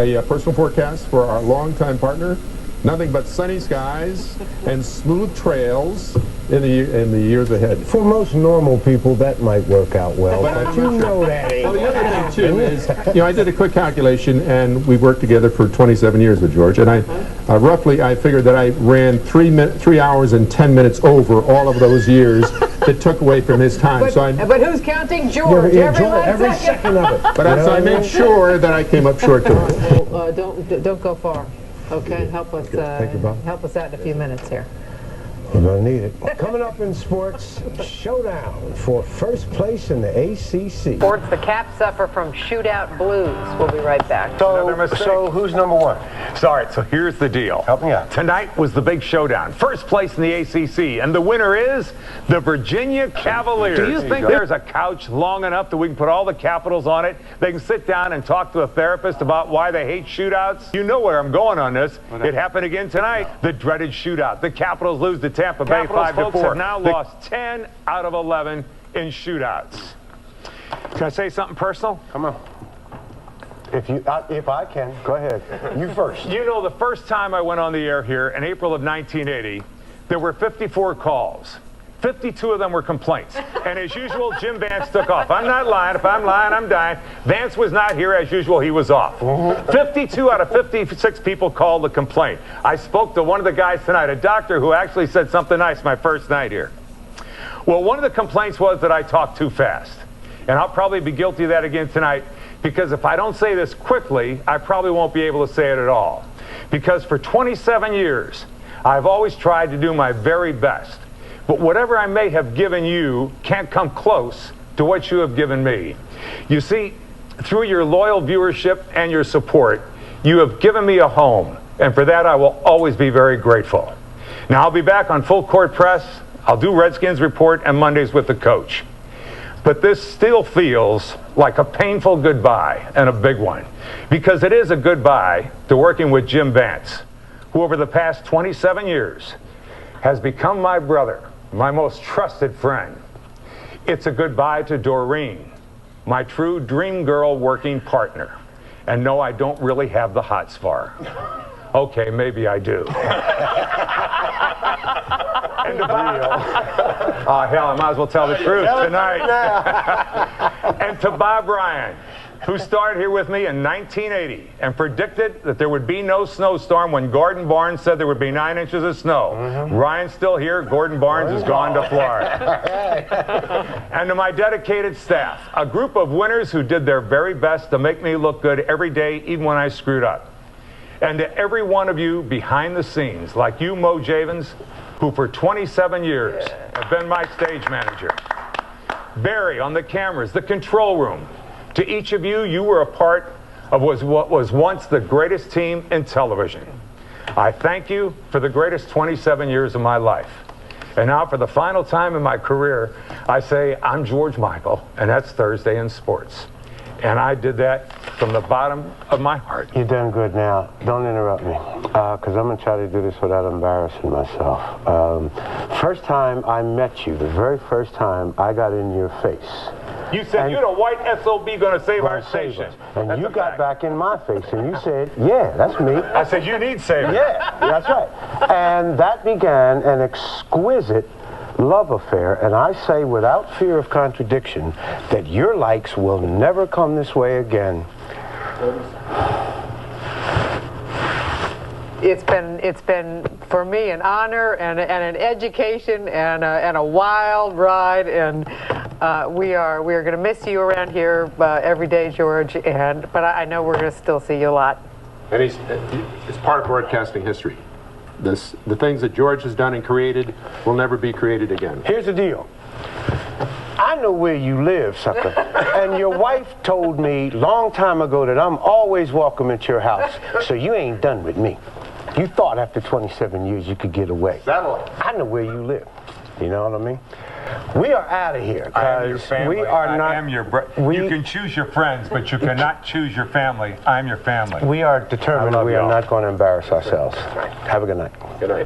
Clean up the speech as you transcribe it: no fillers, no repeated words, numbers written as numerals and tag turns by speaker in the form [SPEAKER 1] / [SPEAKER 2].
[SPEAKER 1] A personal forecast for our longtime partner. Nothing but sunny skies and smooth trails in the years ahead.
[SPEAKER 2] For most normal people, that might work out well, but you know that ain't.
[SPEAKER 1] Well, the other thing too is, I did a quick calculation, and we worked together for 27 years with George, and I figured that I ran 3 hours and 10 minutes over all of those years that took away from his time.
[SPEAKER 3] But who's counting George?
[SPEAKER 2] Every second of it.
[SPEAKER 1] But I made sure that I came up short to it.
[SPEAKER 3] Well, don't go far. Okay, help us out in a few minutes here.
[SPEAKER 2] We're going to need it. Coming up in sports, showdown for first place in the ACC.
[SPEAKER 3] Sports, the Caps suffer from shootout blues. We'll be right back.
[SPEAKER 2] So who's number one?
[SPEAKER 4] Sorry, so here's the deal.
[SPEAKER 2] Help me out.
[SPEAKER 4] Tonight was the big showdown. First place in the ACC, and the winner is the Virginia Cavaliers. Do you think there's a couch long enough that we can put all the Capitals on it? They can sit down and talk to a therapist about why they hate shootouts? You know where I'm going on this. It happened again tonight. The dreaded shootout. The Capitals lose to Tampa Bay 5-4. Have now lost 10 out of 11 in shootouts. Can I say something personal?
[SPEAKER 2] Come on. If I can, go ahead. You first.
[SPEAKER 4] You know, the first time I went on the air here in April of 1980, there were 54 calls. 52 of them were complaints. And as usual, Jim Vance took off. I'm not lying. If I'm lying, I'm dying. Vance was not here. As usual, he was off. 52 out of 56 people called the complaint. I spoke to one of the guys tonight, a doctor who actually said something nice my first night here. Well, one of the complaints was that I talk too fast. And I'll probably be guilty of that again tonight, because if I don't say this quickly, I probably won't be able to say it at all. Because for 27 years, I've always tried to do my very best. But whatever I may have given you can't come close to what you have given me. You see, through your loyal viewership and your support, you have given me a home, and for that I will always be very grateful. Now, I'll be back on Full Court Press. I'll do Redskins Report and Mondays with the coach. But this still feels like a painful goodbye, and a big one, because it is a goodbye to working with Jim Vance, who over the past 27 years has become my brother, my most trusted friend. It's a goodbye to Doreen, my true dream girl working partner. And no, I don't really have the hots for her. Okay, maybe I do. And to hell, I might as well tell the truth tonight. And to Bob Ryan, who started here with me in 1980 and predicted that there would be no snowstorm when Gordon Barnes said there would be 9 inches of snow. Ryan's still here. Gordon Barnes has gone to Florida. And to my dedicated staff, a group of winners who did their very best to make me look good every day, even when I screwed up. And to every one of you behind the scenes, like you, Mo Javins, who for 27 years have been my stage manager. Barry on the cameras, the control room. To each of you, you were a part of what was once the greatest team in television. I thank you for the greatest 27 years of my life. And now, for the final time in my career, I say I'm George Michael, and that's Thursday in Sports. And I did that from the bottom of my heart.
[SPEAKER 2] You're doing good now. Don't interrupt me, because I'm going to try to do this without embarrassing myself. First time I met you, the very first time I got in your face.
[SPEAKER 4] You said you're the white SOB going to save our station.
[SPEAKER 2] And you got back in my face and you said, yeah, that's me.
[SPEAKER 4] I said, you need saving.
[SPEAKER 2] Yeah, that's right. And that began an exquisite love affair, and I say without fear of contradiction that your likes will never come this way again.
[SPEAKER 3] It's been for me an honor and an education and a wild ride, and we are going to miss you around here every day, George. But I know we're going to still see you a lot.
[SPEAKER 1] And it's part of broadcasting history. The things that George has done and created will never be created again.
[SPEAKER 2] Here's the deal. I know where you live, sucker. And your wife told me long time ago that I'm always welcome at your house. So you ain't done with me. You thought after 27 years you could get away. I know where you live. You know what I mean? We are out of here.
[SPEAKER 4] I am your family.
[SPEAKER 2] We are not.
[SPEAKER 4] I am your you can choose your friends, but you cannot choose your family. I'm your family.
[SPEAKER 2] We are determined we are not going to embarrass ourselves. Have a good night.
[SPEAKER 1] Good night.